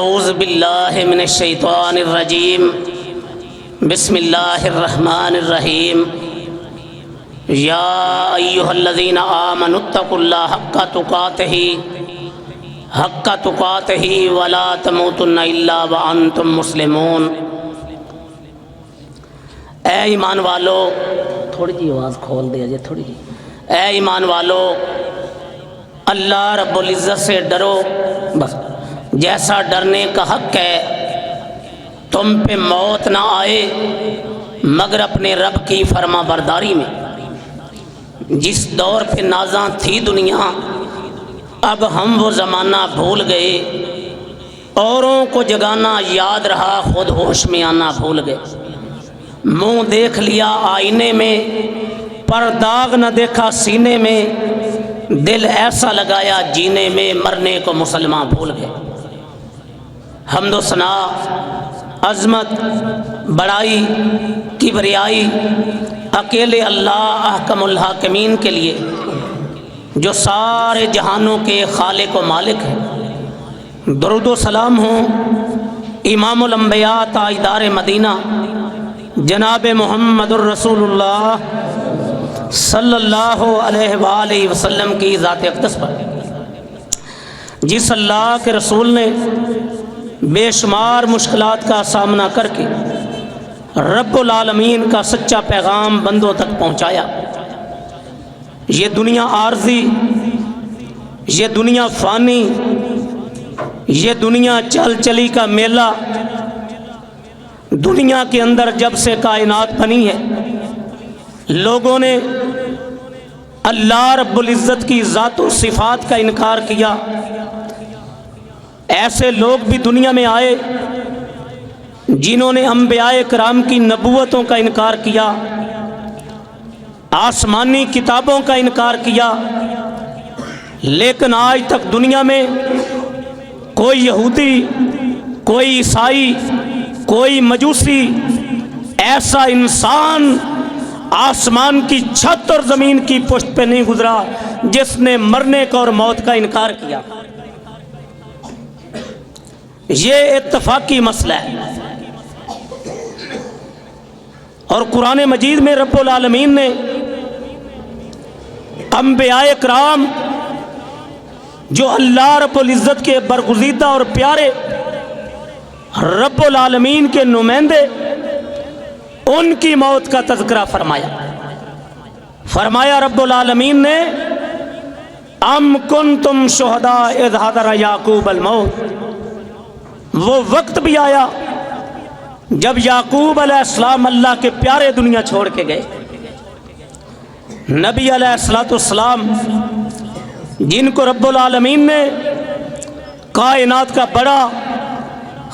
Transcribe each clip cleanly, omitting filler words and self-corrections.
اعوذ باللہ من الشیطان الرجیم بسم اللہ الرحمن الرحیم یا ایہا الذین آمنوا اتقوا اللہ حق تقاتہ ولا تموتن الا وانتم مسلمون۔ اے ایمان والو، تھوڑی جی آواز کھول دیا جی، تھوڑی جی۔ اے ایمان والو، اللہ رب العزت سے ڈرو، بس جیسا ڈرنے کا حق ہے۔ تم پہ موت نہ آئے مگر اپنے رب کی فرما برداری میں۔ جس دور پہ نازاں تھی دنیا، اب ہم وہ زمانہ بھول گئے۔ اوروں کو جگانا یاد رہا، خود ہوش میں آنا بھول گئے۔ منہ دیکھ لیا آئینے میں، پر داغ نہ دیکھا سینے میں۔ دل ایسا لگایا جینے میں، مرنے کو مسلمان بھول گئے۔ حمد و ثنا، عظمت، بڑائی، کبریائی اکیلے اللہ احکم الحاکمین کے لیے، جو سارے جہانوں کے خالق و مالک ہیں۔ درود و سلام ہوں امام الانبیاء تاجدار مدینہ جناب محمد الرسول اللہ صلی اللہ علیہ وآلہ وسلم کی ذات اقدس پر، جس اللہ کے رسول نے بے شمار مشکلات کا سامنا کر کے رب العالمین کا سچا پیغام بندوں تک پہنچایا۔ یہ دنیا عارضی، یہ دنیا فانی، یہ دنیا چل چلی کا میلہ، دنیا کے اندر جب سے کائنات بنی ہے، لوگوں نے اللہ رب العزت کی ذات و صفات کا انکار کیا۔ ایسے لوگ بھی دنیا میں آئے جنہوں نے انبیاء کرام کی نبوتوں کا انکار کیا، آسمانی کتابوں کا انکار کیا، لیکن آج تک دنیا میں کوئی یہودی، کوئی عیسائی، کوئی مجوسی، ایسا انسان آسمان کی چھت اور زمین کی پشت پہ نہیں گزرا جس نے مرنے کا اور موت کا انکار کیا۔ یہ اتفاقی مسئلہ ہے، اور قرآن مجید میں رب العالمین نے انبیاء کرام جو اللہ رب العزت کے برگزیدہ اور پیارے رب العالمین کے نمائندے، ان کی موت کا تذکرہ فرمایا رب العالمین نے ام کنتم شہداء اذ حضر یعقوب الموت۔ وہ وقت بھی آیا جب یعقوب علیہ السلام اللہ کے پیارے دنیا چھوڑ کے گئے۔ نبی علیہ السلام جن کو رب العالمین نے کائنات کا بڑا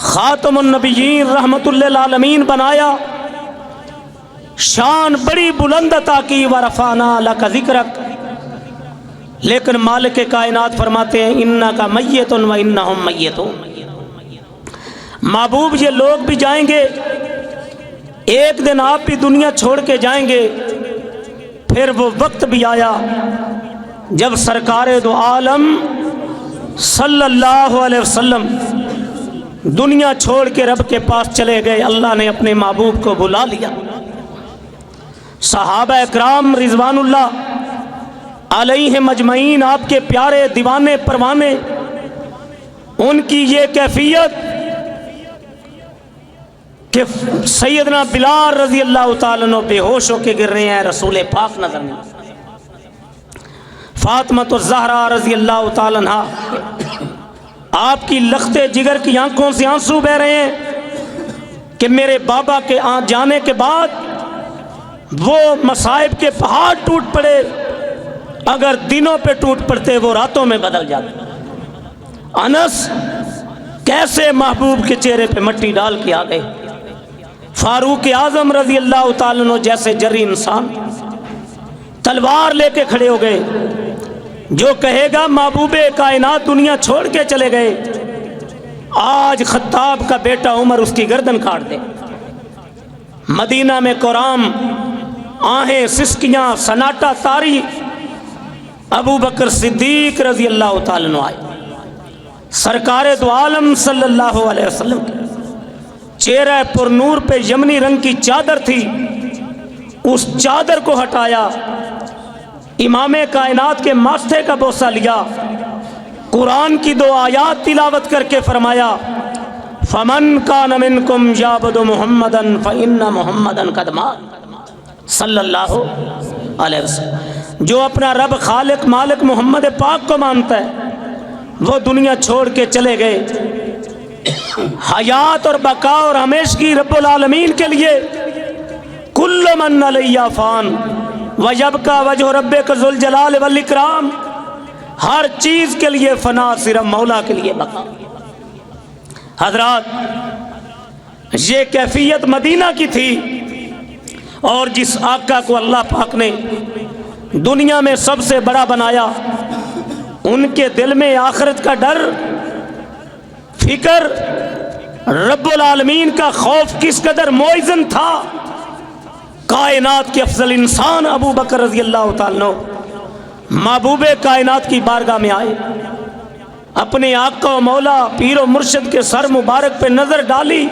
خاتم النبیین رحمت للعالمین بنایا، شان بڑی بلند عطا کی، ورفعنا لک ذکرک، لیکن مالک کائنات فرماتے ہیں انک میت و انہم میتون۔ محبوب یہ لوگ بھی جائیں گے، ایک دن آپ بھی دنیا چھوڑ کے جائیں گے۔ پھر وہ وقت بھی آیا جب سرکار دو عالم صلی اللہ علیہ وسلم دنیا چھوڑ کے رب کے پاس چلے گئے۔ اللہ نے اپنے محبوب کو بلا لیا۔ صحابہ اکرام رضوان اللہ علیہ مجمعین، آپ کے پیارے دیوانے پروانے، ان کی یہ کیفیت کہ سیدنا بلال رضی اللہ تعالیٰ عنہ بے ہوش ہو کے گر رہے ہیں، رسول پاک نظر نہیں۔ فاطمہ الزہرا رضی اللہ تعالیٰ عنہ، آپ کی لختے جگر کی آنکھوں سے آنسو بہ رہے ہیں کہ میرے بابا کے جانے کے بعد وہ مصائب کے پہاڑ ٹوٹ پڑے، اگر دنوں پہ ٹوٹ پڑتے وہ راتوں میں بدل جاتے۔ انس کیسے محبوب کے چہرے پہ مٹی ڈال کے آ گئے۔ فاروق اعظم رضی اللہ تعالیٰ عنہ جیسے جری انسان تلوار لے کے کھڑے ہو گئے۔ جو کہے گا محبوب کائنات دنیا چھوڑ کے چلے گئے، آج خطاب کا بیٹا عمر اس کی گردن کاٹ دے۔ مدینہ میں قرآن، آہیں سسکیاں، سناٹا تاری، ابو بکر صدیق رضی اللہ تعالیٰ عنہ آئے۔ سرکار دو عالم صلی اللہ علیہ وسلم کے چہرہ پر نور پہ یمنی رنگ کی چادر تھی، اس چادر کو ہٹایا، امام کائنات کے ماتھے کا بوسہ لیا، قرآن کی 2 آیات تلاوت کر کے فرمایا فمن کان منکم یعبد محمدا فإن محمدا قد مات صلی اللہ علیہ وسلم۔ جو اپنا رب خالق مالک محمد پاک کو مانتا ہے وہ دنیا چھوڑ کے چلے گئے۔ حیات اور بقا اور ہمیشگی رب العالمین کے لیے کل من علیہ فان ویبقی وجہ ربک ذو الجلال والاکرام، ہر چیز کے لیے فنا، صرف مولا کے لیے بقا۔ حضرات، یہ کیفیت مدینہ کی تھی، اور جس آقا کو اللہ پاک نے دنیا میں سب سے بڑا بنایا، ان کے دل میں آخرت کا ڈر، فکر، رب العالمین کا خوف کس قدر موزن تھا۔ کائنات کے افضل انسان ابو بکر رضی اللہ تعالیٰ محبوب کائنات کی بارگاہ میں آئے، اپنے آقا و مولا پیر و مرشد کے سر مبارک پہ نظر ڈالی،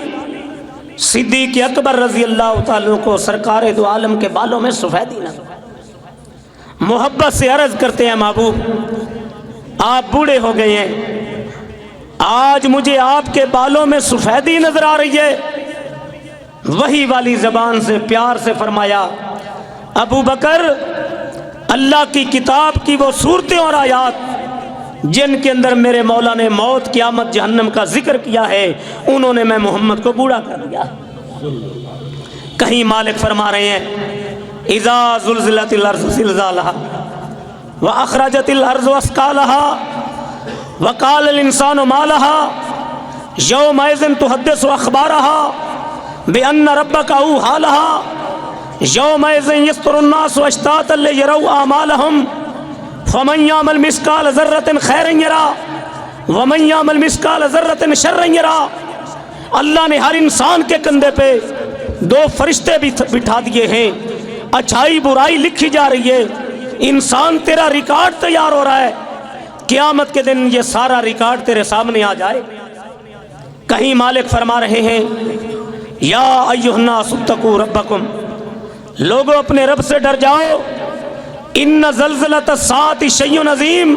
صدیق اکبر رضی اللہ تعالیٰ کو سرکار دو عالم کے بالوں میں سفیدی نظر، محبت سے عرض کرتے ہیں محبوب آپ بوڑھے ہو گئے ہیں، آج مجھے آپ کے بالوں میں سفیدی نظر آ رہی ہے۔ وہی والی زبان سے پیار سے فرمایا ابو بکر، اللہ کی کتاب کی وہ صورتیں اور آیات جن کے اندر میرے مولا نے موت، قیامت، جہنم کا ذکر کیا ہے، انہوں نے میں محمد کو بوڑھا کر دیا۔ کہیں مالک فرما رہے ہیں اذا زلزلت الارض زلزالها واخرجت الارض اثقالها وقال الانسان ما لها يومئذ تحدث اخبارها بان ربك اوحى لها يومئذ يصدر الناس اشتاتا ليروا اعمالهم فمن يعمل مثقال ذرة خيرا يره ومن يعمل مثقال ذرة شرا يره۔ اللہ نے ہر انسان کے کندھے پہ 2 فرشتے بھی بٹھا دیے ہیں، اچھائی برائی لکھی جا رہی ہے، انسان تیرا ریکارڈ تیار ہو رہا ہے، قیامت کے دن یہ سارا ریکارڈ تیرے سامنے آ جائے۔ کہیں مالک فرما رہے ہیں یا ایھا الناس اتقوا ربکم، لوگوں اپنے رب سے ڈر جاؤ، ان زلزلۃ الساعۃ شیء عظیم،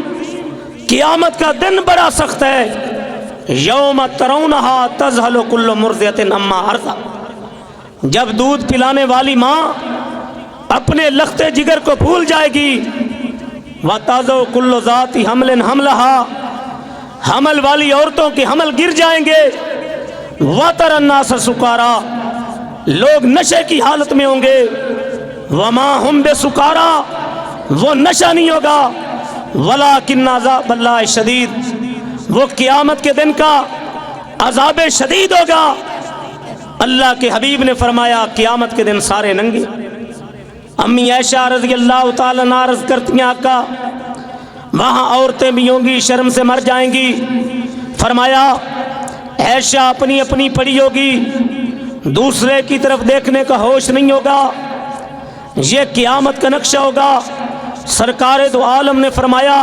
قیامت کا دن بڑا سخت ہے، یوم ترونھا تذہل کل مرضعۃ عما ارضعت، جب دودھ پلانے والی ماں اپنے لخت جگر کو بھول جائے گی، وتضع کل ذات حمل حملها، حمل والی عورتوں کے حمل گر جائیں گے، وتری الناس سکارا، لوگ نشے کی حالت میں ہوں گے، وما ہم بسکارا، وہ نشہ نہیں ہوگا، ولکن عذاب اللہ شدید، وہ قیامت کے دن کا عذاب شدید ہوگا۔ اللہ کے حبیب نے فرمایا قیامت کے دن سارے ننگے۔ امی عائشہ رضی اللہ تعالیٰ عنہا عرض کرتی ہیں آقا وہاں عورتیں بھی ہوں گی، شرم سے مر جائیں گی۔ فرمایا عائشہ اپنی اپنی پڑی ہوگی، دوسرے کی طرف دیکھنے کا ہوش نہیں ہوگا، یہ قیامت کا نقشہ ہوگا۔ سرکار دو عالم نے فرمایا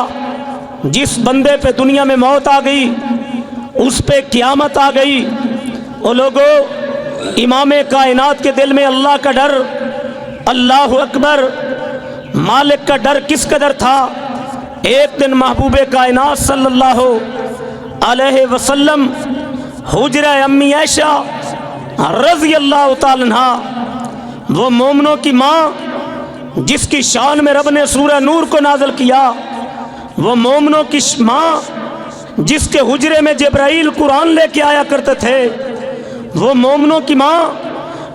جس بندے پہ دنیا میں موت آ گئی اس پہ قیامت آ گئی۔ وہ لوگوں، امام کائنات کے دل میں اللہ کا ڈر، اللہ اکبر، مالک کا ڈر کس قدر تھا۔ ایک دن محبوب کائنات صلی اللہ علیہ وسلم حجرہ امی عائشہ رضی اللہ تعالیٰ عنہا، وہ مومنوں کی ماں جس کی شان میں رب نے سورہ نور کو نازل کیا، وہ مومنوں کی ماں جس کے حجرے میں جبرائیل قرآن لے کے آیا کرتے تھے، وہ مومنوں کی ماں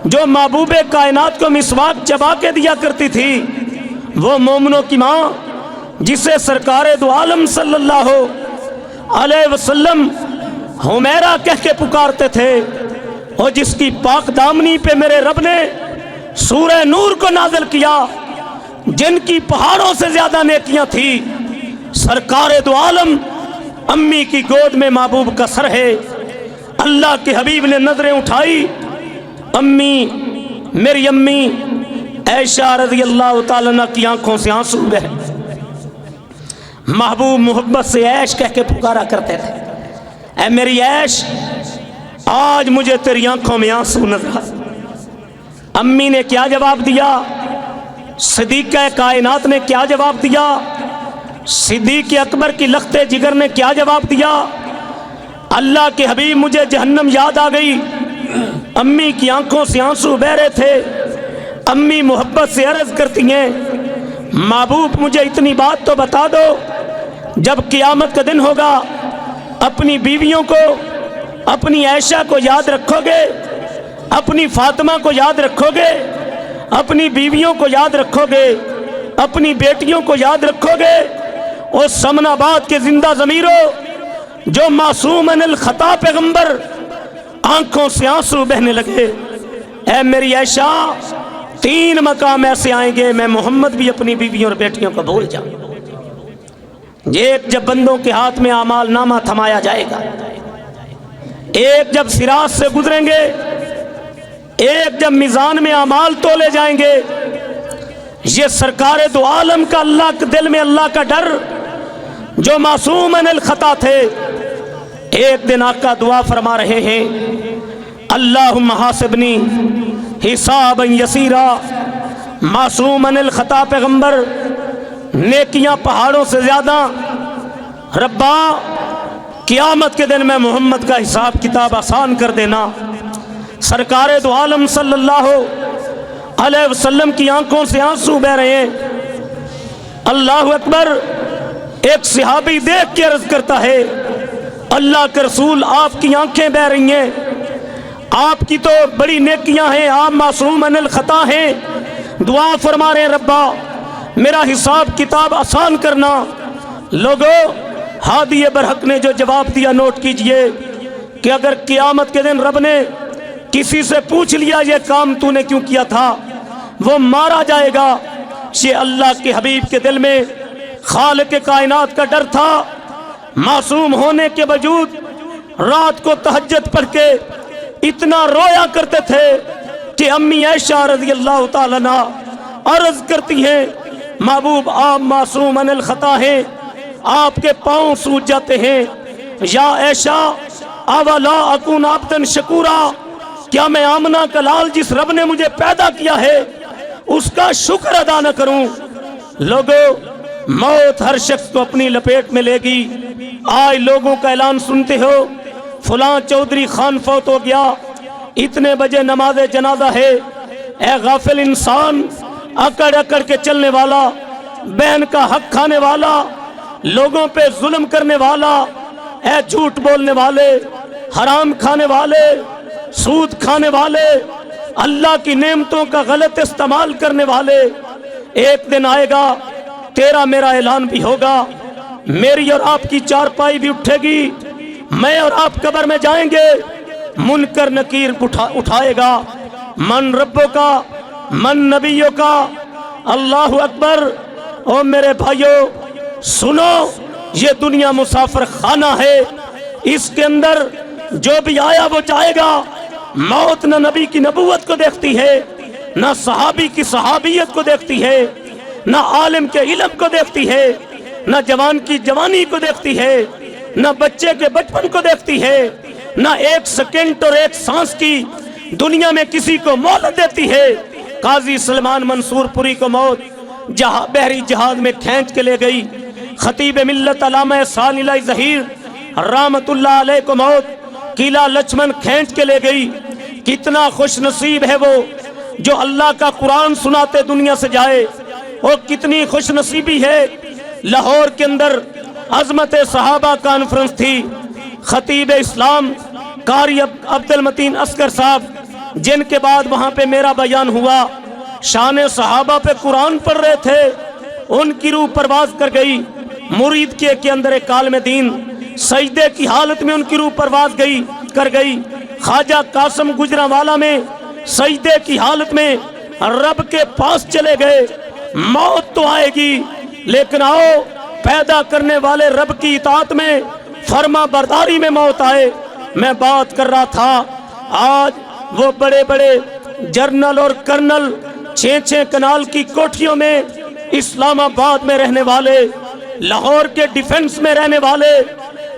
جو محبوب کائنات کو مسواک چبا کے دیا کرتی تھی، وہ مومنوں کی ماں جسے سرکار دو عالم صلی اللہ علیہ وسلم حمیرہ کہہ کے پکارتے تھے، اور جس کی پاک دامنی پہ میرے رب نے سورہ نور کو نازل کیا، جن کی پہاڑوں سے زیادہ نیکیاں تھی، سرکار دو عالم امی کی گود میں محبوب کا سر ہے۔ اللہ کے حبیب نے نظریں اٹھائی، امی، میری امی عائشہ رضی اللہ تعالیٰ عنہ کی آنکھوں سے آنسو بہے۔ محبوب محبت سے عیش کہہ کے پکارا کرتے تھے، اے میری عیش، آج مجھے تیری آنکھوں میں آنسو نظر آئے۔ امی نے کیا جواب دیا؟ صدیقہ کائنات نے کیا جواب دیا؟ صدیق اکبر کی لخت جگر نے کیا جواب دیا؟ اللہ کے حبیب مجھے جہنم یاد آ گئی۔ امی کی آنکھوں سے آنسو بہ رہے تھے۔ امی محبت سے عرض کرتی ہیں، محبوب مجھے اتنی بات تو بتا دو، جب قیامت کا دن ہوگا اپنی بیویوں کو، اپنی عائشہ کو یاد رکھو گے، اپنی فاطمہ کو یاد رکھو گے، اپنی بیویوں کو یاد رکھو گے، اپنی بیٹیوں کو یاد رکھو گے؟ اور سمن آباد کے زندہ ضمیروں، جو معصوم عن الخطا پیغمبر، آنکھوں سے آنسو بہنے لگے۔ اے میری عائشہ، 3 مقام ایسے آئیں گے میں محمد بھی اپنی بیویوں اور بیٹیوں کو بھول جاؤں۔ ایک جب بندوں کے ہاتھ میں اعمال نامہ تھمایا جائے گا، ایک جب صراط سے گزریں گے، ایک جب میزان میں اعمال تولے جائیں گے، یہ سرکار دو عالم کا اللہ کے دل میں اللہ کا ڈر، جو معصوم عن الخطا تھے، ایک دن آقا دعا فرما رہے ہیں، اللہم حاسبنی حسابا یسیرا۔ معصوم عن الخطا پیغمبر، نیکیاں پہاڑوں سے زیادہ، ربا قیامت کے دن میں محمد کا حساب کتاب آسان کر دینا۔ سرکار دو عالم صلی اللہ علیہ وسلم کی آنکھوں سے آنسو بہ رہے ہیں۔ اللہ اکبر۔ ایک صحابی دیکھ کے عرض کرتا ہے، اللہ کے رسول آپ کی آنکھیں بہ رہی ہیں، آپ کی تو بڑی نیکیاں ہیں، آپ معصوم عن الخطا ہیں، دعا فرما رہے ہیں ربا میرا حساب کتاب آسان کرنا۔ لوگو، ہادی برحق نے جو جواب دیا نوٹ کیجئے کہ اگر قیامت کے دن رب نے کسی سے پوچھ لیا یہ کام تو نے کیوں کیا تھا، وہ مارا جائے گا۔ یہ اللہ کے حبیب کے دل میں خالق کائنات کا ڈر تھا۔ معصوم ہونے کے باوجود رات کو تہجد پڑھ کے اتنا رویا کرتے تھے کہ امی عائشہ رضی اللہ تعالیٰ عنہ عرض کرتی ہیں، محبوب آپ معصوم عن الخطا ہیں، آپ کے پاؤں سوج جاتے ہیں۔ یا عائشہ اولا اکون عبدا شکورا، کیا میں آمنہ کا لال جس رب نے مجھے پیدا کیا ہے اس کا شکر ادا نہ کروں؟ لوگو، موت ہر شخص کو اپنی لپیٹ میں لے گی۔ آج لوگوں کا اعلان سنتے ہو، فلاں چودھری خان فوت ہو گیا، اتنے بجے نماز جنازہ ہے۔ اے غافل انسان، اکڑ اکڑ کے چلنے والا، بہن کا حق کھانے والا، لوگوں پہ ظلم کرنے والا، اے جھوٹ بولنے والے، حرام کھانے والے، سود کھانے والے، اللہ کی نعمتوں کا غلط استعمال کرنے والے، ایک دن آئے گا تیرا میرا اعلان بھی ہوگا، میری اور آپ کی چارپائی بھی اٹھے گی، میں اور آپ قبر میں جائیں گے، منکر نکیر اٹھائے گا، من ربوں کا، من نبیوں کا۔ اللہ اکبر۔ او میرے بھائیو، سنو، یہ دنیا مسافر خانہ ہے، اس کے اندر جو بھی آیا وہ جائے گا۔ موت نہ نبی کی نبوت کو دیکھتی ہے، نہ صحابی کی صحابیت کو دیکھتی ہے، نہ عالم کے علم کو دیکھتی ہے، نہ جوان کی جوانی کو دیکھتی ہے، نہ بچے کے بچپن کو دیکھتی ہے، نہ ایک سیکنڈ اور ایک سانس کی دنیا میں کسی کو مہلت دیتی ہے۔ قاضی سلمان منصور پوری کو موت بحری جہاز میں کھینچ کے لے گئی۔ خطیب ملت علامہ ثانی اللہ ظہیر رحمت اللہ علیہ کو موت قلعہ لچمن کھینچ کے لے گئی۔ کتنا خوش نصیب ہے وہ جو اللہ کا قرآن سناتے دنیا سے جائے، اور کتنی خوش نصیبی ہے۔ لاہور کے اندر عظمت صحابہ کانفرنس تھی، خطیب اسلام قاری عبد المتین اصغر صاحب، جن کے بعد وہاں پہ میرا بیان ہوا، شان صحابہ پہ قرآن پڑھ رہے تھے، ان کی روح پرواز کر گئی۔ مرید کے اندر ایک عالم دین سجدے کی حالت میں ان کی روح پرواز کر گئی۔ خواجہ قاسم گجرانوالہ میں سجدے کی حالت میں رب کے پاس چلے گئے۔ موت تو آئے گی، لیکن آؤ پیدا کرنے والے رب کی اطاعت میں، فرما برداری میں موت آئے۔ میں بات کر رہا تھا، آج وہ بڑے بڑے جرنل اور کرنل 6 کنال کی کوٹھیوں میں، اسلام آباد میں رہنے والے، لاہور کے ڈیفنس میں رہنے والے،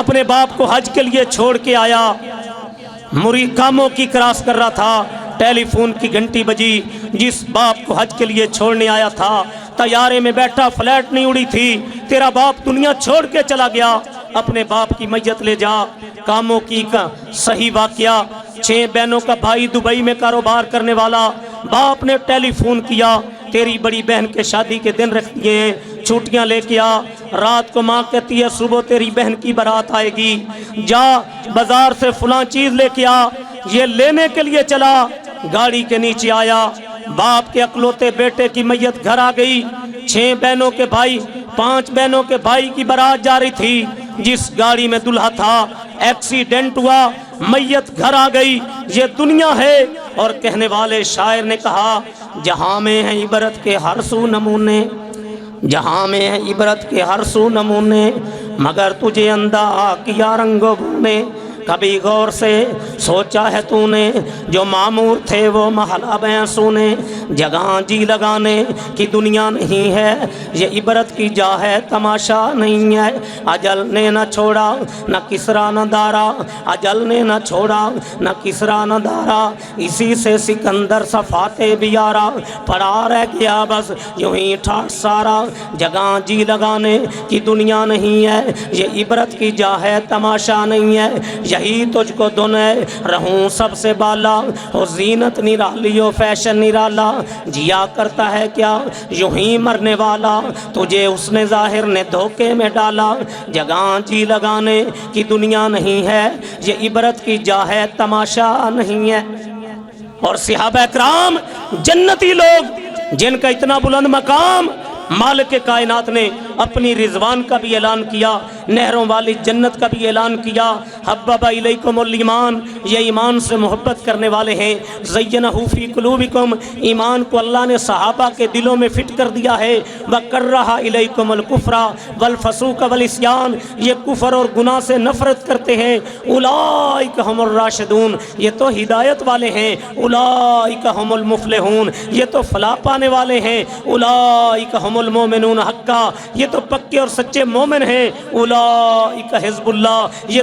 اپنے باپ کو حج کے لیے چھوڑ کے آیا، کاموں کی کراس کر رہا تھا، ٹیلی فون کی گھنٹی بجی، جس باپ کو حج کے لیے چھوڑنے آیا تھا طیارے میں بیٹھا، فلائٹ نہیں اڑی تھی، تیرا باپ دنیا چھوڑ کے چلا گیا، اپنے باپ کی میت لے جا۔ کاموں کی کا صحیح واقعہ، 6 بہنوں کا بھائی دبئی میں کاروبار کرنے والا، باپ نے ٹیلی فون کیا، تیری بڑی بہن کے شادی کے دن رکھ دیے ہیں، چھٹیاں لے کے آ۔ رات کو ماں کہتی ہے صبح تیری بہن کی بارات آئے گی، جا بازار سے فلاں چیز لے کے آ۔ یہ لینے کے لیے چلا، گاڑی کے نیچے آیا، باپ کے اکلوتے بیٹے کی میت گھر آ گئی۔ 6 بہنوں کے بھائی، 5 بہنوں کے بھائی کی بارات جا رہی تھی، جس گاڑی میں دلہا تھا ایکسیڈنٹ ہوا، میت گھر آ گئی۔ یہ دنیا ہے۔ اور کہنے والے شاعر نے کہا جہاں میں ہے عبرت کے ہر سو نمونے، جہاں میں ہے عبرت کے ہر سو نمونے، مگر تجھے اندھا کیا رنگ و بو نے۔ کبھی غور سے سوچا ہے تو نے، جو معمور تھے وہ محلہ بیاں سونے، جگہ جی لگانے کی دنیا نہیں ہے، یہ عبرت کی جا ہے تماشا نہیں ہے۔ اجل نے نہ چھوڑا نہ کسرا نہ دارا، اجل نے نہ چھوڑا نہ کسرا نہ دارا، اسی سے سکندر صفاتے بیارا، پڑا رہ گیا بس یوں ہی ٹھاٹ سارا، جگہ جی لگانے کی دنیا نہیں ہے، یہ عبرت کی جا ہے تماشا نہیں ہے۔ یہی تجھ کو دنے رہوں سب سے بالا، ہو زینت نرالی ہو فیشن نرالا، جیا کرتا ہے کیا یوں ہی مرنے والا، تجھے اس نے ظاہر نے دھوکے میں ڈالا، جگہ جی لگانے کی دنیا نہیں ہے، یہ عبرت کی جا ہے تماشا نہیں ہے۔ اور صحابہ اکرام جنتی لوگ جن کا اتنا بلند مقام، مالک کائنات نے اپنی رضوان کا بھی اعلان کیا، نہروں والی جنت کا بھی اعلان کیا۔ حبب الیکم الایمان، یہ ایمان سے محبت کرنے والے ہیں۔ زینہ فی قلوبکم، ایمان کو اللہ نے صحابہ کے دلوں میں فٹ کر دیا ہے۔ وکرہ الیکم الکفر والفسوق والعصیان، یہ کفر اور گناہ سے نفرت کرتے ہیں۔ اولئک هم الراشدون، یہ تو ہدایت والے ہیں۔ اولئک هم المفلحون، یہ تو فلاح پانے والے ہیں۔ اولئک هم المؤمنون حقا، یہ تو پکے اور سچے مومن ہیں۔ اولئک حزب اللہ، یہ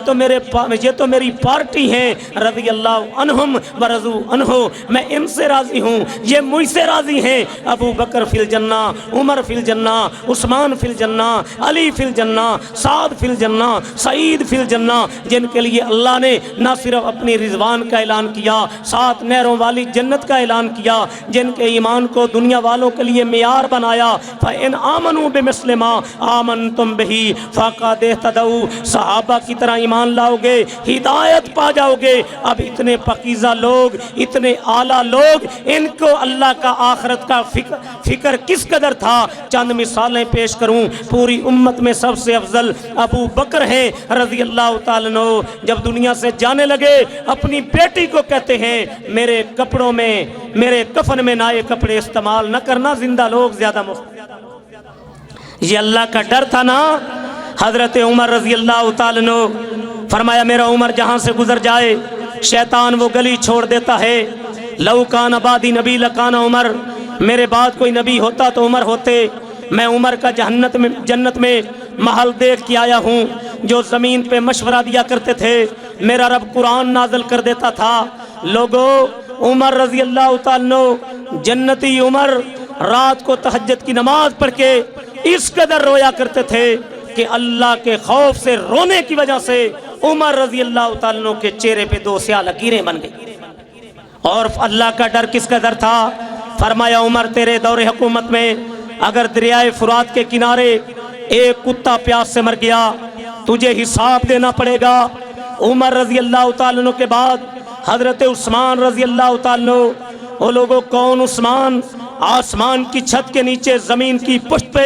تو میری پارٹی ہیں۔ رضی اللہ عنہم ورضوا عنہ، میں ان سے راضی ہوں، یہ مجھ سے راضی ہیں۔ ابو بکر فی الجنہ، عمر فی الجنہ، عثمان فی الجنہ، علی فی الجنہ، سعد فی الجنہ، سعید فی الجنہ، جن کے لیے اللہ نے نہ صرف اپنی رضوان کا اعلان کیا، 7 نہروں والی جنت کا اعلان کیا، جن کے ایمان کو دنیا والوں کے لیے معیار بنایا۔ فَإِنْ آمَنُوا بِمِثْلِ مَا آمَنْتُمْ بِهِ فَقَدِ اهْتَدَوْا، صحابہ کی طرح ایمان لاؤ گے ہدایت پا جاؤ گے۔ اب اتنے پاکیزہ لوگ، اتنے اعلیٰ لوگ، ان کو اللہ کا آخرت کا فکر کس قدر تھا۔ چند مثالیں پیش کروں، پوری امت میں سب سے افضل ابو بکر ہیں رضی اللہ تعالیٰ عنہ۔ جب دنیا سے جانے لگے اپنی بیٹی کو کہتے ہیں میرے کپڑوں میں، میرے کفن میں نئے کپڑے استعمال نہ کرنا، زندہ لوگ زیادہ یہ اللہ کا ڈر تھا نا۔ حضرت عمر رضی اللہ تعالیٰ عنہ فرمایا میرا عمر جہاں سے گزر جائے شیطان وہ گلی چھوڑ دیتا ہے۔ لو کان بعدی نبی لکان عمر، میرے بعد کوئی نبی ہوتا تو عمر ہوتے۔ میں عمر کا جنت میں محل دیکھ کے آیا ہوں، جو زمین پہ مشورہ دیا کرتے تھے میرا رب قرآن نازل کر دیتا تھا۔ لوگو عمر رضی اللہ تعالیٰ عنہ، جنتی عمر رات کو تہجد کی نماز پڑھ کے اس قدر رویا کرتے تھے کہ اللہ کے خوف سے رونے کی وجہ سے عمر رضی اللہ تعالیٰ عنہ کے چہرے پہ 2 سیاہ لکیریں بن گئی۔ اور اللہ کا ڈر کس قدر تھا؟ فرمایا عمر تیرے دور حکومت میں اگر دریائے فرات کے کنارے ایک کتا پیاس سے مر گیا تجھے حساب دینا پڑے گا۔ عمر رضی اللہ تعالیٰ عنہ کے بعد حضرت عثمان رضی اللہ تعالیٰ عنہ، وہ لوگوں کون عثمان؟ آسمان کی چھت کے نیچے زمین کی پشت پہ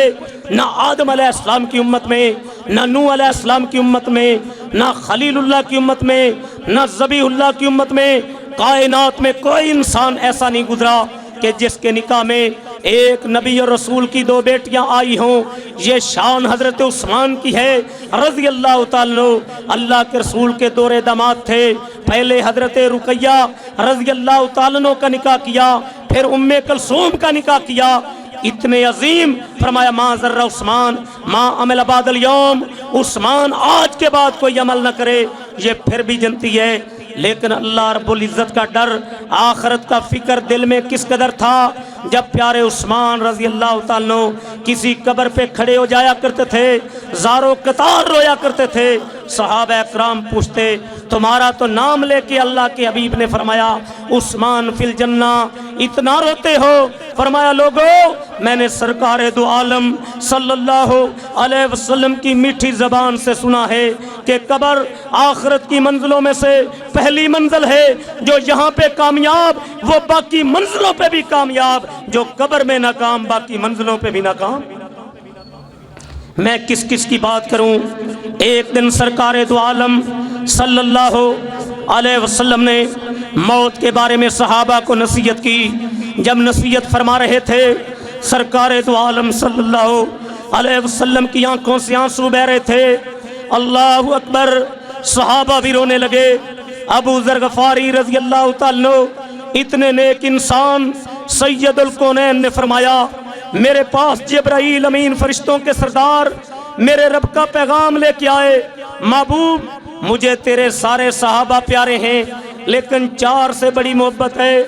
نہ آدم علیہ السلام کی امت میں، نہ نوح علیہ السلام کی امت میں، نہ خلیل اللہ کی امت میں، نہ ذبیح اللہ کی امت میں، کائنات میں کوئی انسان ایسا نہیں گزرا کہ جس کے نکاح میں ایک نبی اور رسول کی 2 بیٹیاں آئی ہوں۔ یہ شان حضرت عثمان کی ہے رضی اللہ تعالیٰ عنہ۔ اللہ کے رسول کے 2 داماد تھے، پہلے حضرت رقیہ رضی اللہ تعالیٰ عنہ کا نکاح کیا، پھر ام کلثوم کا نکاح کیا۔ اتنے عظیم، فرمایا ما ذر عثمان ما عمل بعد اليوم، عثمان آج کے بعد کوئی عمل نہ کرے، یہ پھر بھی جنتی ہے۔ لیکن اللہ رب العزت کا ڈر، آخرت کا فکر دل میں کس قدر تھا، جب پیارے عثمان رضی اللہ تعالیٰ کسی قبر پہ کھڑے ہو جایا کرتے تھے، زارو قطار رویا کرتے تھے، صحابہ اکرام پوچھتے تمہارا تو نام لے کے اللہ کے حبیب نے فرمایا عثمان فی الجنہ، اتنا روتے ہو؟ فرمایا لوگو میں نے سرکار دو عالم صلی اللہ علیہ وسلم کی میٹھی زبان سے سنا ہے کہ قبر آخرت کی منزلوں میں سے پہلی منزل ہے، جو یہاں پہ کامیاب وہ باقی منزلوں پہ بھی کامیاب، جو قبر میں ناکام باقی منزلوں پہ بھی ناکام۔ میں کس کس کی بات کروں؟ ایک دن سرکار دو عالم صلی اللہ علیہ وسلم نے موت کے بارے میں صحابہ کو نصیحت کی۔ جب نصیحت فرما رہے تھے، سرکار دو عالم صلی اللہ علیہ وسلم کی آنکھوں سے آنسو بہ رہے تھے۔ اللہ اکبر، صحابہ بھی رونے لگے۔ ابو ذر غفاری رضی اللہ تعالیٰ اتنے نیک انسان سید الکونین نے فرمایا میرے پاس جبرائیل امین فرشتوں کے سردار میرے رب کا پیغام لے کے آئے، محبوب مجھے تیرے سارے صحابہ پیارے ہیں لیکن 4 سے بڑی محبت ہے،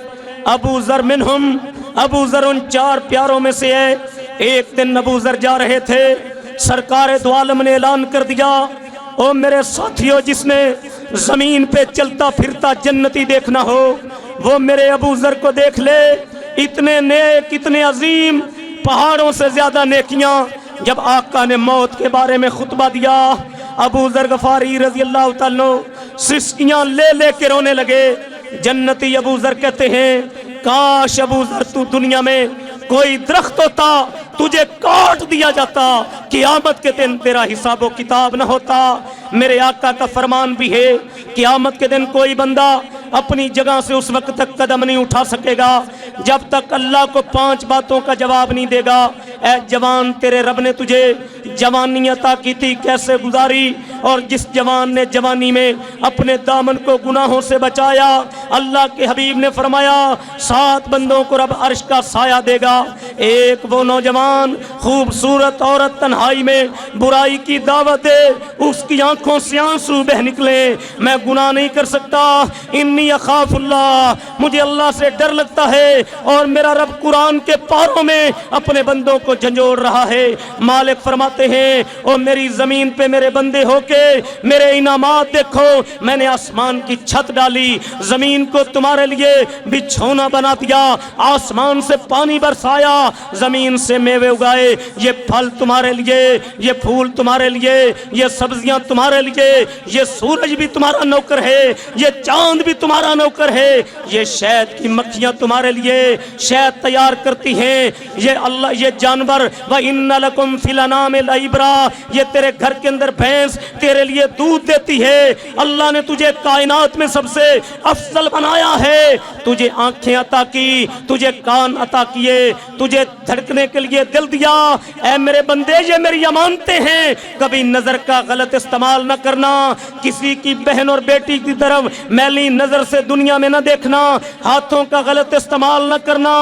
ابو ذر منہم، ابو ذر ان 4 پیاروں میں سے ہے۔ ایک دن ابو ذر جا رہے تھے، سرکار دو عالم نے اعلان کر دیا او میرے ساتھیوں، جس نے زمین پہ چلتا پھرتا جنتی دیکھنا ہو وہ میرے ابو ذر کو دیکھ لے، اتنے نیک، اتنے عظیم، پہاڑوں سے زیادہ نیکیاں۔ جب آقا نے موت کے بارے میں خطبہ دیا، ابو ذر غفاری رضی اللہ تعالیٰ سسکیاں لے لے کے رونے لگے۔ جنتی ابو ذر کہتے ہیں کاش ابو ذر تو دنیا میں کوئی درخت ہوتا تجھے کاٹ دیا جاتا، قیامت کے دن تیرا حساب و کتاب نہ ہوتا۔ میرے آقا کا فرمان بھی ہے قیامت کے دن کوئی بندہ اپنی جگہ سے اس وقت تک قدم نہیں اٹھا سکے گا جب تک اللہ کو 5 باتوں کا جواب نہیں دے گا۔ اے جوان، تیرے رب نے تجھے جوانی عطا کی تھی، کیسے گزاری؟ اور جس جوان نے جوانی میں اپنے دامن کو گناہوں سے بچایا، اللہ کے حبیب نے فرمایا 7 بندوں کو رب عرش کا سایہ دے گا۔ ایک وہ نوجوان خوبصورت عورت تنہائی میں برائی کی دعوت دے، اس کی آنکھوں سے آنسو بہ نکلے، میں گناہ نہیں کر سکتا، انی اخاف اللہ، مجھے اللہ سے ڈر لگتا ہے، اور میرا رب قرآن کے پاروں میں اپنے بندوں کو جھنجھوڑ رہا ہے۔ مالک فرماتے ہیں او میری زمین پہ میرے بندے ہو کے میرے انعامات دیکھو، میں نے آسمان کی چھت ڈالی، زمین کو تمہارے لیے بچھونا بنا دیا، آسمان سے پانی برسایا، زمین سے میوے اگائے، یہ پھل تمہارے لیے، یہ پھول تمہارے لیے، یہ سبزیاں تمہارے لیے، یہ سورج بھی تمہارا نوکر ہے، یہ چاند بھی تمہارا نوکر ہے، یہ شہد کی مکھیاں تمہارے لیے شہد تیار کرتی ہیں، یہ اللہ، یہ جانور وَإِنَّ لَكُمْ فِي الْأَنْعَامِ لَعِبْرَةً، یہ تیرے گھر کے اندر بھینس تیرے لیے دودھ دیتی ہے۔ اللہ نے تجھے کائنات میں سب سے افضل بنایا ہے، تجھے آنکھیں عطا کی، تجھے کان عطا کیے، تجھے دھڑکنے کے لیے دل دیا۔ اے میرے بندے، یہ میری امانتیں ہیں، کبھی نظر کا غلط استعمال نہ کرنا، کسی کی بہن اور بیٹی کی طرف میلی نظر سے دنیا میں نہ دیکھنا، ہاتھوں کا غلط استعمال نہ کرنا۔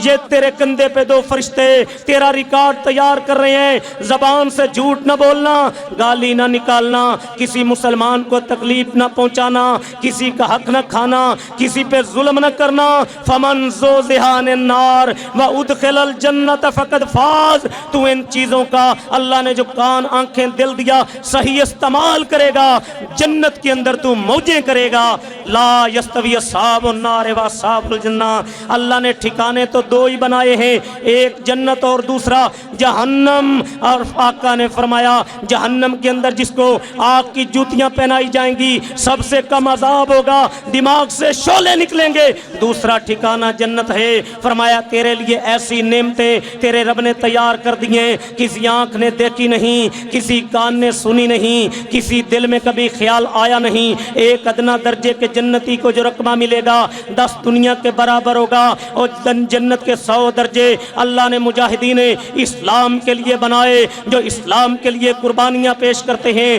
یہ تیرے کندھے پہ 2 فرشتے تیرا ریکارڈ تیار کر رہے ہیں، زبان سے جھوٹ نہ بولنا، گالی نہ نکالنا، کسی مسلمان کو تکلیف نہ پہنچانا، کسی کا حق نہ کھانا، کسی پہ ظلم نہ کرنا۔ فمن زحزح عن النار وادخل الجنة فقد فاز۔ تو ان چیزوں کا اللہ نے جو کان، آنکھیں، دل دیا صحیح استعمال کرے گا، جنت کے اندر تو موجیں کرے گا۔ لا یستوی اصحاب النار واصحاب الجنہ، اللہ نے ٹھکانے تو 2 ہی بنائے ہیں، ایک جنت اور دوسرا جہنم۔ اور آقا نے فرمایا جہنم کے اندر جس کو آگ کی جوتیاں پہنائی جائیں گی سب سے کم عذاب ہوگا، دماغ سے شعلے نکلیں گے۔ دوسرا ٹھکانہ جنت ہے، فرمایا تیرے لیے ایسی نعمتیں تیرے رب نے تیار کر دی ہیں، کسی آنکھ نے دیکھی نہیں، کسی کان نے سنی نہیں، کسی دل میں کبھی خیال آیا نہیں۔ ایک ادنا درجے کے جنتی کو جو رقبہ ملے گا 10 دنیا کے برابر ہوگا، اور جنت کے 100 درجے اللہ نے مجاہدین اسلام کے لیے بنائے، جو اسلام کے لیے قربانیاں پیش کرتے ہیں،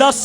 10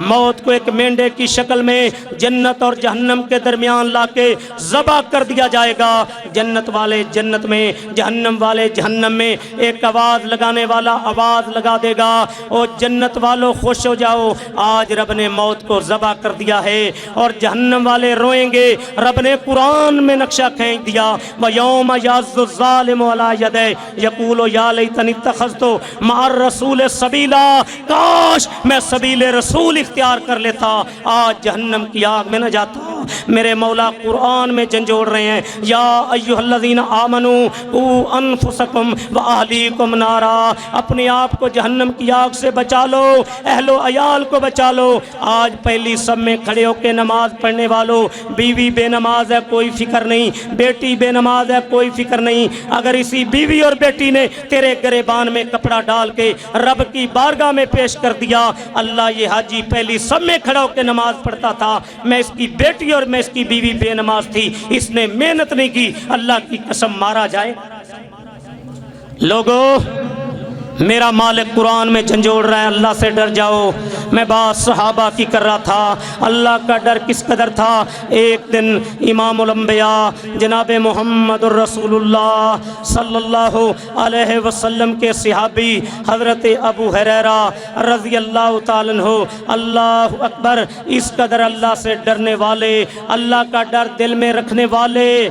موت کو ایک مینڈے کی شکل میں جنت اور جہنم کے درمیان لا کے ذبح کر دیا جائے گا۔ جنت والے جنت میں، جہنم والے جہنم میں۔ ایک آواز لگانے والا آواز لگا دے گا، او جنت والوں خوش ہو جاؤ، آج رب نے موت کو ذبح کر دیا ہے۔ اور جہنم والے روئیں گے، رب نے قرآن میں نقشہ کھینچ دیا، وَيَوْمَ يَعَضُّ الظَّالِمُ عَلَىٰ يَدَيْهِ يَقُولُ يَا لَيْتَنِي اتَّخَذْتُ مَعَ الرَّسُولِ سَبِيلًا، کاش میں سبیل رسول اختیار کر لیتا، آج جہنم کی آگ میں نہ جاتا۔ میرے مولا قرآن میں جھنجھوڑ رہے ہیں، یا ایھا الذین آمنوا قوا انفسکم واہلیکم نارا، اپنے آپ کو جہنم کی آگ سے بچا لو، اہل و عیال کو بچا لو۔ آج پہلی سب میں کھڑے ہو کے نماز پڑھنے والوں، بیوی بے نماز ہے کوئی فکر نہیں، بیٹی بے نماز ہے کوئی فکر نہیں، اگر اسی بیوی اور بیٹی نے تیرے گریبان میں کپڑا ڈال کے رب کی بارگاہ میں پیش کر دیا، اللہ یہ حاجی پہلی سب میں کھڑا ہو کے نماز پڑھتا تھا، میں اس کی بیٹی اور میں اس کی بیوی بے نماز تھی، اس نے محنت نہیں کی، اللہ کی قسم مارا جائے۔ لوگو میرا مالک قرآن میں جھنجھوڑ رہا ہے، اللہ سے ڈر جاؤ۔ میں بات صحابہ کی کر رہا تھا، اللہ کا ڈر کس قدر تھا۔ ایک دن امام الانبیاء جناب محمد الرسول اللہ صلی اللہ علیہ وسلم کے صحابی حضرت ابو ہریرہ رضی اللہ تعالیٰ عنہ، اللہ اکبر، اس قدر اللہ سے ڈرنے والے، اللہ کا ڈر دل میں رکھنے والے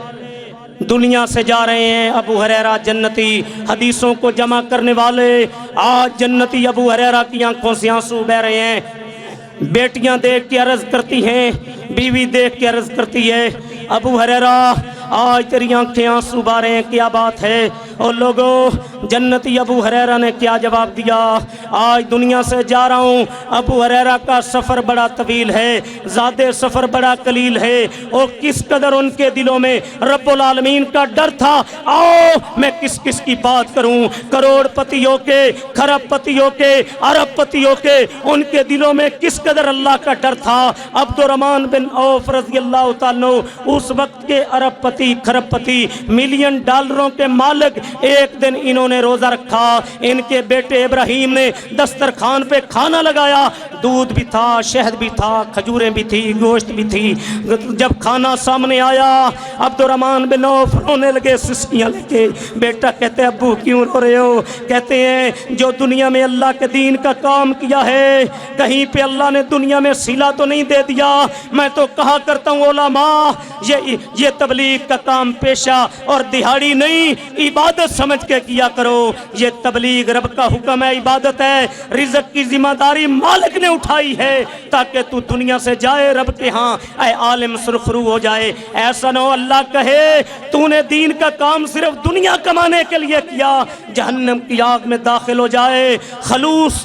دنیا سے جا رہے ہیں۔ ابو ہریرہ جنتی، حدیثوں کو جمع کرنے والے، آج جنتی ابو ہریرہ کی آنکھوں سے آنسو بہ رہے ہیں۔ بیٹیاں دیکھ کے عرض کرتی ہیں، بیوی دیکھ کے عرض کرتی ہے، ابو ہریرہ آج تیری آنکھیں آنسو بہ رہے ہیں، کیا بات ہے؟ اور لوگوں جنتی ابو ہریرہ نے کیا جواب دیا، آج دنیا سے جا رہا ہوں، ابو ہریرہ کا سفر بڑا طویل ہے، زیادہ سفر بڑا قلیل ہے، اور کس قدر ان کے دلوں میں رب العالمین کا ڈر تھا۔ آؤ میں کس کس کی بات کروں، کروڑ پتیوں کے، کھرب پتیوں کے، ارب پتیوں کے، ان کے دلوں میں کس قدر اللہ کا ڈر تھا۔ عبد الرحمن بن عوف رضی اللہ تعالیٰ اس وقت کے ارب پتی، کھرب پتی، ملین ڈالروں کے مالک، ایک دن انہوں نے روزہ رکھا، ان کے بیٹے ابراہیم نے دسترخوان پہ کھانا لگایا، دودھ بھی تھا، شہد بھی تھا، کھجوریں بھی تھی، گوشت بھی تھی۔ جب کھانا سامنے آیا عبد الرحمن بن عوف رونے لگے، سسکیاں لے کے۔ بیٹا کہتے ہیں ابو کیوں رو رہے ہو؟ کہتے ہیں جو دنیا میں اللہ کے دین کا کام کیا ہے، کہیں پہ اللہ نے دنیا میں صلہ تو نہیں دے دیا۔ میں تو کہا کرتا ہوں علماء یہ تبلیغ کا کام پیشہ اور دہاڑی نہیں، عبادت سمجھ کے کیا کرو۔ یہ تبلیغ رب کا حکم ہے، عبادت ہے، رزق کی ذمہ داری مالک نے اٹھائی ہے تاکہ تو دنیا سے جائے رب کے ہاں اے عالم سرخرو ہو جائے۔ ایسا نہ ہو اللہ کہے تو نے دین کا کام صرف دنیا کمانے کے لیے کیا، جہنم کی آگ میں داخل ہو جائے۔ خلوص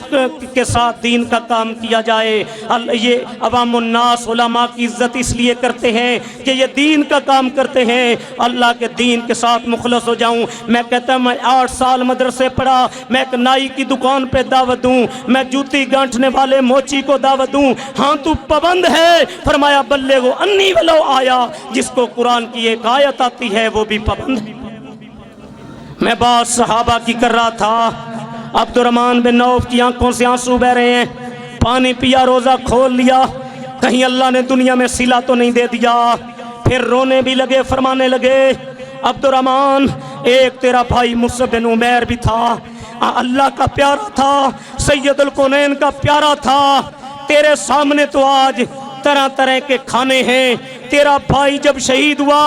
کے ساتھ دین کا کام کیا جائے۔ یہ عوام الناس علماء کی عزت اس لیے کرتے ہیں کہ یہ دین کا کام کرتے ہیں، اللہ کے دین کے ساتھ مخلص ہو جاؤں۔ میں کہتا ہوں میں 8 سال مدرسے پڑھا، میں ایک نائی کی دکان پہ دعوت دوں، میں جوتی گانٹھنے والے موچی کو دعوت دوں، ہاں تو پابند ہے، فرمایا بلغوا انی ولو آیا، جس کو قرآن کی ایک آیت آتی ہے وہ بھی پابند ہے۔ میں بات صحابہ کی کر رہا تھا، عبد الرحمن بن عوف کی آنکھوں سے آنسو بہ رہے ہیں، پانی پیا، روزہ کھول لیا، کہیں اللہ نے دنیا میں صلہ تو نہیں دے دیا۔ پھر رونے بھی لگے، فرمانے لگے عبد الرحمن ایک تیرا بھائی مصعب بن عمیر بھی تھا، اللہ کا پیارا تھا، سید الکونین کا پیارا تھا، تیرے سامنے تو آج طرح طرح کے کھانے ہیں۔ تیرا بھائی جب شہید ہوا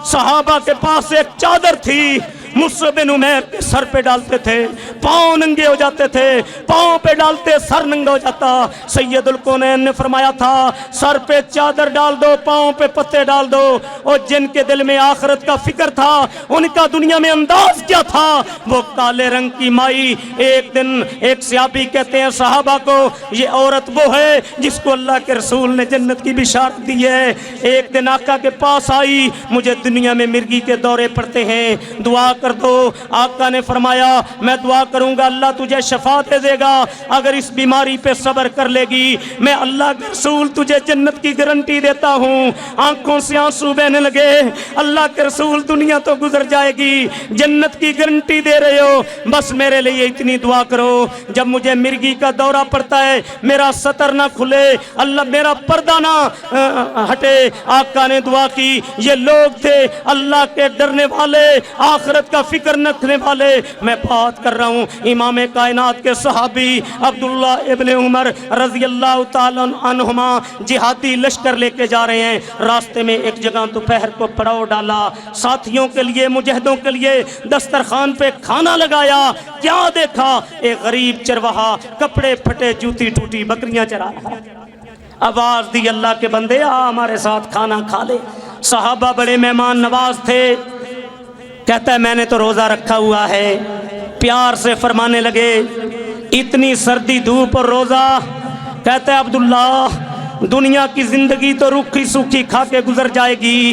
صحابہ کے پاس ایک چادر تھی، مصعب بن عمیر کے سر پہ ڈالتے تھے، پاؤں ننگے ہو جاتے تھے، پاؤں پہ ڈالتے سر ننگا ہو جاتا۔ سید الکونین نے فرمایا تھا سر پہ چادر ڈال دو، پاؤں پہ پتے ڈال دو، اور جن کے دل میں آخرت کا فکر تھا ان کا دنیا میں انداز کیا تھا، وہ کالے رنگ کی مائی۔ ایک دن ایک صحابی کہتے ہیں صحابہ کو یہ عورت وہ ہے جس کو اللہ کے رسول نے جنت کی بشارت دی ہے۔ ایک دن آقا کے پاس آئی، مجھے دنیا میں مرگی کے دورے پڑتے ہیں، دعا کر کر دو۔ آقا نے فرمایا میں دعا کروں گا اللہ تجھے شفا دے دے گا، اگر اس بیماری پہ صبر کر لے گی میں اللہ کے رسول تجھے جنت کی گارنٹی دیتا ہوں۔ آنکھوں سے آنسو بہنے لگے، اللہ کے رسول دنیا تو گزر جائے گی، جنت کی گارنٹی دے رہے ہو، بس میرے لیے اتنی دعا کرو جب مجھے مرگی کا دورہ پڑتا ہے میرا سطر نہ کھلے، اللہ میرا پردہ نہ ہٹے۔ آقا نے دعا کی۔ یہ لوگ تھے اللہ کے ڈرنے والے، آخرت کا فکر رکھنے والے۔ میں بات کر رہا ہوں امام کائنات کے صحابی عبداللہ ابن عمر رضی اللہ تعالیٰ عنہما جہادی لشکر لے کے جا رہے ہیں، راستے میں ایک جگہ دوپہر کو پڑاؤ ڈالا، ساتھیوں کے لیے مجاہدوں کے لیے دسترخوان پہ کھانا لگایا، کیا دیکھا ایک غریب چرواہا کپڑے پھٹے جوتی ٹوٹی بکریاں چرا رہا ہے۔ آواز دی اللہ کے بندے آ ہمارے ساتھ کھانا کھا لے۔ صحابہ بڑے مہمان نواز تھے، کہتا ہے میں نے تو روزہ رکھا ہوا ہے، پیار سے فرمانے لگے اتنی سردی دھوپ اور روزہ، کہتا ہے عبداللہ دنیا کی زندگی تو روکھی سوکھی کھا کے گزر جائے گی،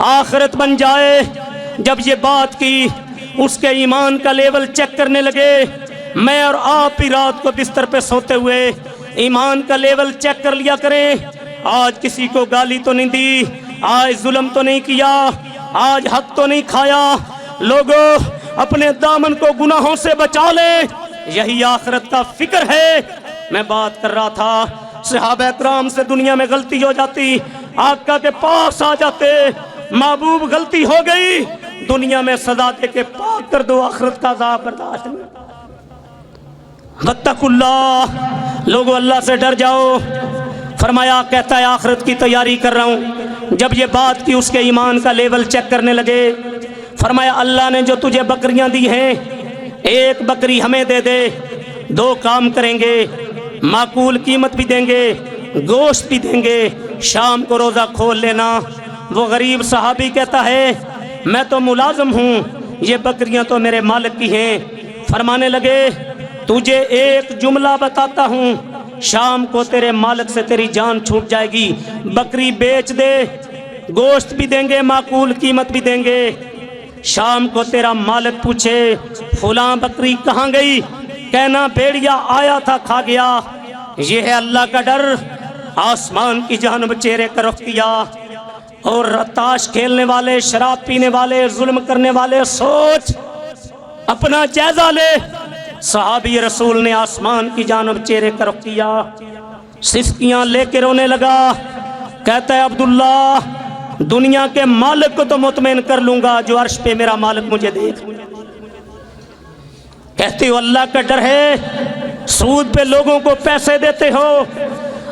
آخرت بن جائے۔ جب یہ بات کی اس کے ایمان کا لیول چیک کرنے لگے۔ میں اور آپ ہی رات کو بستر پہ سوتے ہوئے ایمان کا لیول چیک کر لیا کریں، آج کسی کو گالی تو نہیں دی، آج ظلم تو نہیں کیا، آج حق تو نہیں کھایا۔ لوگوں اپنے دامن کو گناہوں سے بچا لیں، یہی آخرت کا فکر ہے۔ میں بات کر رہا تھا صحابہ کرام سے دنیا میں غلطی ہو جاتی آقا کے پاس آ جاتے، محبوب غلطی ہو گئی دنیا میں سزا دے کے پاک کر دو، آخرت کا عذاب برداشت نہیں۔ واتقوا اللہ، لوگوں اللہ سے ڈر جاؤ۔ فرمایا کہتا ہے آخرت کی تیاری کر رہا ہوں۔ جب یہ بات کی اس کے ایمان کا لیول چیک کرنے لگے، فرمایا اللہ نے جو تجھے بکریاں دی ہیں ایک بکری ہمیں دے دے، دو کام کریں گے، معقول قیمت بھی دیں گے، گوشت بھی دیں گے، شام کو روزہ کھول لینا۔ وہ غریب صحابی کہتا ہے میں تو ملازم ہوں، یہ بکریاں تو میرے مالک کی ہیں۔ فرمانے لگے تجھے ایک جملہ بتاتا ہوں، شام کو تیرے مالک سے تیری جان چھوٹ جائے گی، بکری بیچ دے، گوشت بھی دیں گے، معقول قیمت بھی دیں گے۔ شام کو تیرا مالک پوچھے فلاں بکری کہاں گئی، کہنا بھیڑیا آیا تھا کھا گیا۔ یہ ہے اللہ کا ڈر۔ آسمان کی جانب چہرے کا رخ کیا، اور تاش کھیلنے والے، شراب پینے والے، ظلم کرنے والے سوچ اپنا جائزہ لے۔ صحابی رسول نے آسمان کی جانب چہرے کا رخ کیا، سسکیاں لے کے رونے لگا، کہتا ہے عبداللہ دنیا کے مالک کو تو مطمئن کر لوں گا، جو عرش پہ میرا مالک مجھے دیکھ۔ کہتے ہو اللہ کا ڈر ہے، سود پہ لوگوں کو پیسے دیتے ہو،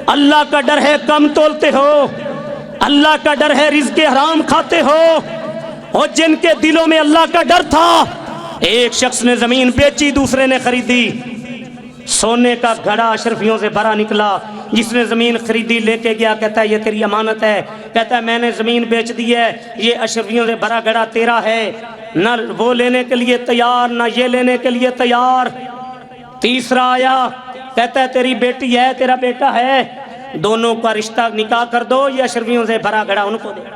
اللہ کا ڈر ہے کم تولتے ہو، اللہ کا ڈر ہے رزق حرام کھاتے ہو۔ اور جن کے دلوں میں اللہ کا ڈر تھا، ایک شخص نے زمین بیچی، دوسرے نے خریدی، سونے کا گھڑا اشرفیوں سے بھرا نکلا۔ جس نے زمین خریدی لے کے گیا، کہتا ہے یہ تیری امانت ہے، کہتا ہے میں نے زمین بیچ دی ہے، یہ اشرفیوں سے بھرا گھڑا تیرا ہے، نہ وہ لینے کے لیے تیار نہ یہ لینے کے لیے تیار۔ تیسرا آیا، کہتا ہے تیری بیٹی ہے، تیرا بیٹا ہے، دونوں کا رشتہ نکاح کر دو، یہ اشرفیوں سے بھرا گھڑا ان کو دے۔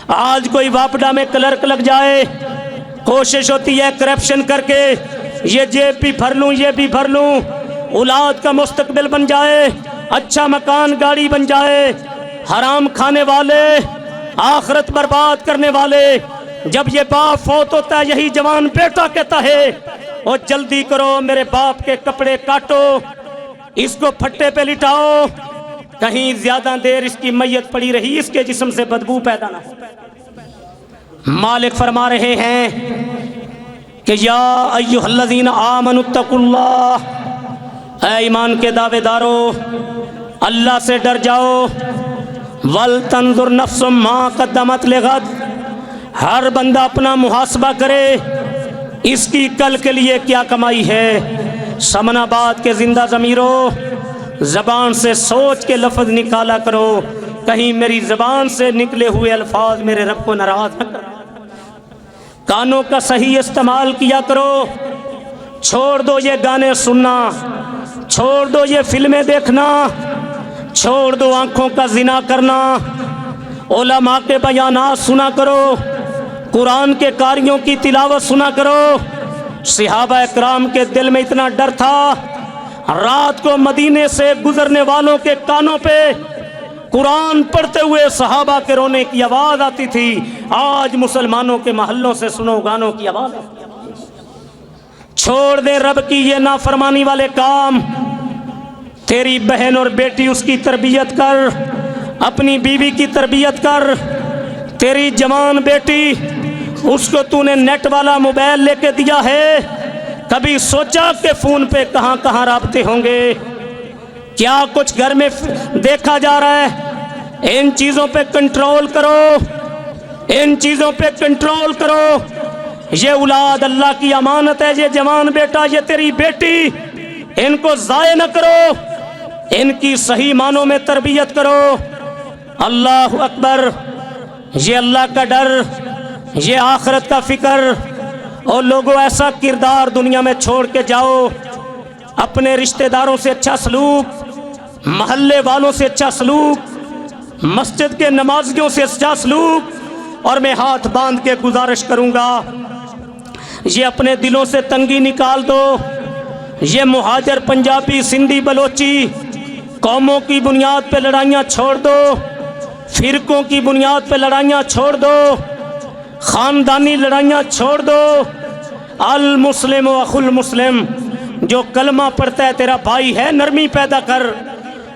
آج کوئی واپڈا میں کلرک لگ جائے، کوشش ہوتی ہے کرپشن کر کے یہ جیب بھی بھر لوں، یہ بھی بھر لوں، اولاد کا مستقبل بن جائے، اچھا مکان گاڑی بن جائے۔ حرام کھانے والے، آخرت برباد کرنے والے، جب یہ باپ فوت ہوتا ہے یہی جوان بیٹا کہتا ہے اور جلدی کرو میرے باپ کے کپڑے کاٹو، اس کو پھٹے پہ لٹاؤ، کہیں زیادہ دیر اس کی میت پڑی رہی اس کے جسم سے بدبو پیدا نہ ہو۔ مالک فرما رہے ہیں کہ یا ایھا الذین آمنوا اتقوا اللہ، اے ایمان کے دعوے دارو اللہ سے ڈر جاؤ۔ وَلْتَنْظُرْ نَفْسٌ مَا قَدَّمَتْ لِغَدٍ، ہر بندہ اپنا محاسبہ کرے اس کی کل کے لیے کیا کمائی ہے۔ سمن آباد کے زندہ ضمیرو، زبان سے سوچ کے لفظ نکالا کرو، کہیں میری زبان سے نکلے ہوئے الفاظ میرے رب کو ناراض نہ کرو۔ کانوں کا صحیح استعمال کیا کرو، چھوڑ دو یہ گانے سننا، چھوڑ دو یہ فلمیں دیکھنا، چھوڑ دو آنکھوں کا زنا کرنا، علماء کے بیانات سنا کرو، قرآن کے قاریوں کی تلاوت سنا کرو۔ صحابہ اکرام کے دل میں اتنا ڈر تھا، رات کو مدینے سے گزرنے والوں کے کانوں پہ قرآن پڑھتے ہوئے صحابہ کے رونے کی آواز آتی تھی۔ آج مسلمانوں کے محلوں سے سنو گانوں کی آواز آتی ہے۔ چھوڑ دے رب کی یہ نافرمانی والے کام۔ تیری بہن اور بیٹی اس کی تربیت کر، اپنی بیوی کی تربیت کر۔ تیری جوان بیٹی، اس کو تو نے نیٹ والا موبائل لے کے دیا ہے، کبھی سوچا کہ فون پہ کہاں کہاں رابطے ہوں گے؟ کیا کچھ گھر میں دیکھا جا رہا ہے؟ ان چیزوں پہ کنٹرول کرو، ان چیزوں پہ کنٹرول کرو۔ یہ اولاد اللہ کی امانت ہے، یہ جوان بیٹا، یہ تیری بیٹی، ان کو ضائع نہ کرو، ان کی صحیح معنوں میں تربیت کرو۔ اللہ اکبر، یہ اللہ کا ڈر، یہ آخرت کا فکر۔ اور لوگوں ایسا کردار دنیا میں چھوڑ کے جاؤ، اپنے رشتہ داروں سے اچھا سلوک، محلے والوں سے اچھا سلوک، مسجد کے نمازیوں سے اچھا سلوک۔ اور میں ہاتھ باندھ کے گزارش کروں گا، یہ اپنے دلوں سے تنگی نکال دو۔ یہ مہاجر پنجابی سندھی بلوچی قوموں کی بنیاد پہ لڑائیاں چھوڑ دو، فرقوں کی بنیاد پہ لڑائیاں چھوڑ دو، خاندانی لڑائیاں چھوڑ دو۔ المسلم و اخو المسلم، جو کلمہ پڑھتا ہے تیرا بھائی ہے، نرمی پیدا کر۔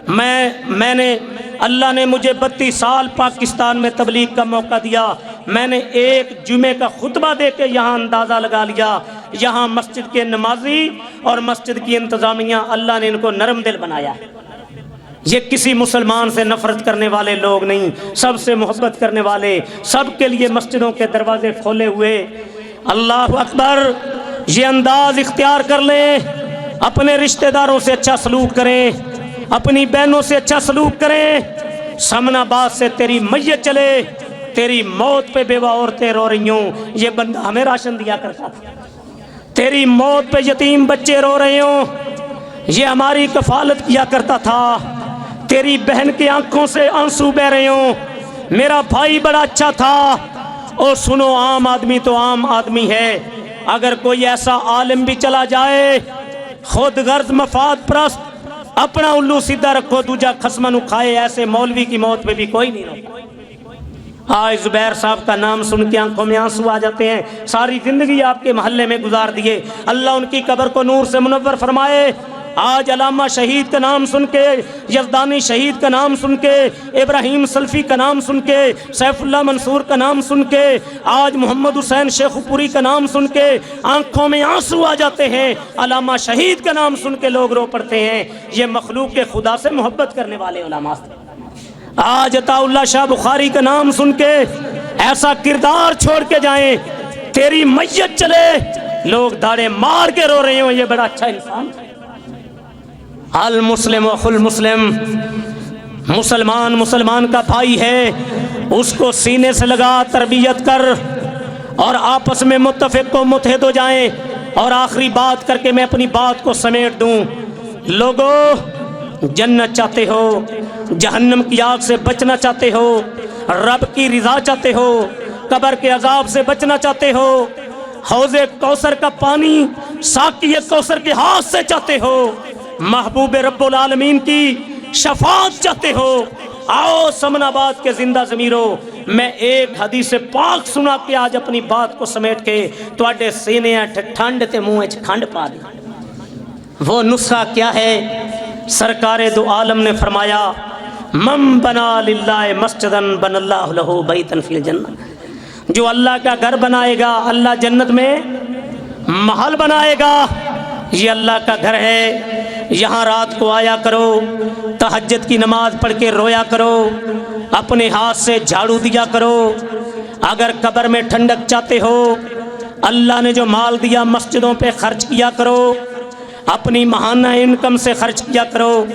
میں نے اللہ نے مجھے 32 سال پاکستان میں تبلیغ کا موقع دیا، میں نے ایک جمعے کا خطبہ دے کے یہاں اندازہ لگا لیا، یہاں مسجد کے نمازی اور مسجد کی انتظامیہ، اللہ نے ان کو نرم دل بنایا ہے۔ یہ کسی مسلمان سے نفرت کرنے والے لوگ نہیں، سب سے محبت کرنے والے، سب کے لیے مسجدوں کے دروازے کھولے ہوئے۔ اللہ اکبر، یہ انداز اختیار کر لیں، اپنے رشتہ داروں سے اچھا سلوک کریں، اپنی بہنوں سے اچھا سلوک کریں۔ سمن آباد سے تیری میت چلے، تیری موت پہ بیوہ عورتیں رو رہی ہوں، یہ بندہ ہمیں راشن دیا کرتا تھا۔ تیری موت پہ یتیم بچے رو رہے ہوں، یہ ہماری کفالت کیا کرتا تھا۔ تیری بہن کی آنکھوں سے آنسو بہ رہے ہوں، میرا بھائی بڑا اچھا تھا۔ اور سنو، عام آدمی تو عام آدمی ہے، اگر کوئی ایسا عالم بھی چلا جائے، خود غرض مفاد پرست، اپنا الو سیدھا رکھو، دوجا خسمہ نو کھائے، ایسے مولوی کی موت پہ بھی کوئی نہیں روتا۔ آج زبیر صاحب کا نام سن کے آنکھوں میں آنسو آ جاتے ہیں، ساری زندگی آپ کے محلے میں گزار دیے، اللہ ان کی قبر کو نور سے منور فرمائے۔ آج علامہ شہید کا نام سن کے، یزدانی شہید کا نام سن کے، ابراہیم سلفی کا نام سن کے، سیف اللہ منصور کا نام سن کے، آج محمد حسین شیخ پوری کا نام سن کے آنکھوں میں آنسو آ جاتے ہیں۔ علامہ شہید کا نام سن کے لوگ رو پڑتے ہیں، یہ مخلوق کے خدا سے محبت کرنے والے علماء تھے۔ آج عطا اللہ شاہ بخاری کا نام سن کے ایسا کردار چھوڑ کے جائیں، تیری میت چلے، لوگ داڑے مار کے رو رہے ہوں، یہ بڑا اچھا انسان تھا۔ المسلم اخو المسلم، مسلمان مسلمان کا بھائی ہے، اس کو سینے سے لگا، تربیت کر، اور آپس میں متفق و متحد ہو جائیں۔ اور آخری بات کر کے میں اپنی بات کو سمیٹ دوں، لوگوں، جنت چاہتے ہو، جہنم کی آگ سے بچنا چاہتے ہو، رب کی رضا چاہتے ہو، قبر کے عذاب سے بچنا چاہتے ہو، حوض کوثر کا پانی ساقی کوثر کے ہاتھ سے چاہتے ہو، محبوب رب العالمین کی شفاعت چاہتے ہو، آؤ سمن آباد کے زندہ ضمیرو، میں ایک حدیث پاک سنا کے آج اپنی بات کو سمیٹ کے تواڈے سینے ٹھنڈ تے منہ وچ کھنڈ پا دی۔ وہ نسخہ کیا ہے؟ سرکار دو عالم نے فرمایا، من بنا للہ مسجدا بن اللہ لہ بیتا فی الجنہ، جو اللہ کا گھر بنائے گا، اللہ جنت میں محل بنائے گا۔ یہ اللہ کا گھر ہے، یہاں رات کو آیا کرو، تہجد کی نماز پڑھ کے رویا کرو، اپنے ہاتھ سے جھاڑو دیا کرو۔ اگر قبر میں ٹھنڈک چاہتے ہو، اللہ نے جو مال دیا مسجدوں پہ خرچ کیا کرو، اپنی ماہانہ انکم سے خرچ کیا کرو۔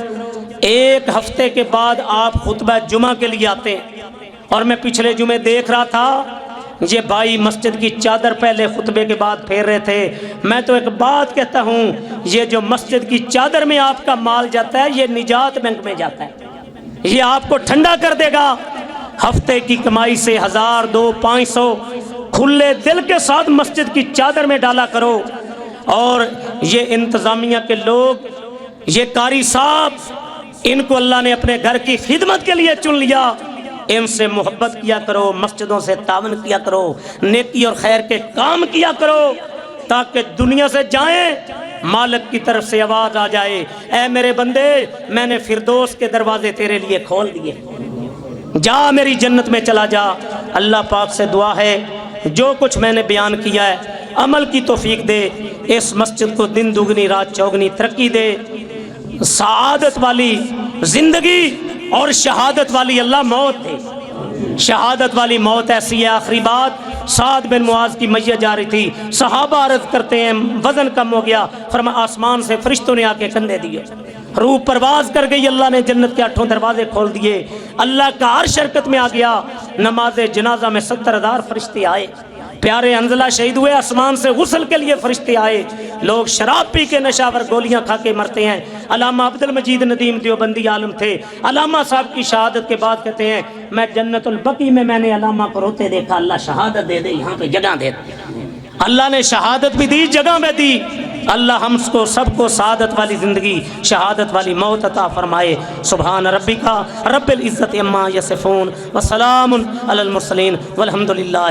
ایک ہفتے کے بعد آپ خطبہ جمعہ کے لیے آتے ہیں، اور میں پچھلے جمعے دیکھ رہا تھا یہ بھائی مسجد کی چادر پہلے خطبے کے بعد پھیر رہے تھے۔ میں تو ایک بات کہتا ہوں، یہ جو مسجد کی چادر میں آپ کا مال جاتا ہے، یہ نجات بینک میں جاتا ہے، یہ آپ کو ٹھنڈا کر دے گا۔ ہفتے کی کمائی سے 1000 200 500 کھلے دل کے ساتھ مسجد کی چادر میں ڈالا کرو. اور یہ انتظامیہ کے لوگ، یہ قاری صاحب، ان کو اللہ نے اپنے گھر کی خدمت کے لیے چن لیا. ان سے محبت کیا کرو، مسجدوں سے تعاون کیا کرو، نیکی اور خیر کے کام کیا کرو، تاکہ دنیا سے جائیں مالک کی طرف سے آواز آ جائے، اے میرے بندے میں نے فردوس کے دروازے تیرے لیے کھول دیے، جا میری جنت میں چلا جا. اللہ پاک سے دعا ہے جو کچھ میں نے بیان کیا ہے عمل کی توفیق دے، اس مسجد کو دن دگنی رات چوگنی ترقی دے، سعادت والی زندگی اور شہادت والی اللہ موت دے. شہادت والی موت ایسی ہے. آخری بات، سعد بن معاذ کی میت جا رہی تھی، صحابہ عرض کرتے ہیں وزن کم ہو گیا، فرمایا آسمان سے فرشتوں نے آ کے کندھے دیے، روح پرواز کر گئی، اللہ نے جنت کے 8 دروازے کھول دیے، اللہ کا عرش حرکت میں آ گیا. نماز جنازہ میں 70,000 فرشتے آئے. پیارے حنظلہ شہید ہوئے، آسمان سے غسل کے لیے فرشتے آئے. لوگ شراب پی کے نشاور گولیاں کھا کے مرتے ہیں. علامہ عبد المجید ندیم دیوبندی عالم تھے، علامہ صاحب کی شہادت کے بعد کہتے ہیں میں جنت البقیع میں نے علامہ کو روتے دیکھا، اللہ شہادت دے دے، یہاں پہ جگہ دے دے. اللہ نے شہادت بھی دی، جگہ میں دی. اللہ ہم کو سب کو سعادت والی زندگی، شہادت والی موت عطا فرمائے. سبحان ربک رب العزت عما یصفون وسلام علی المرسلین والحمد للہ.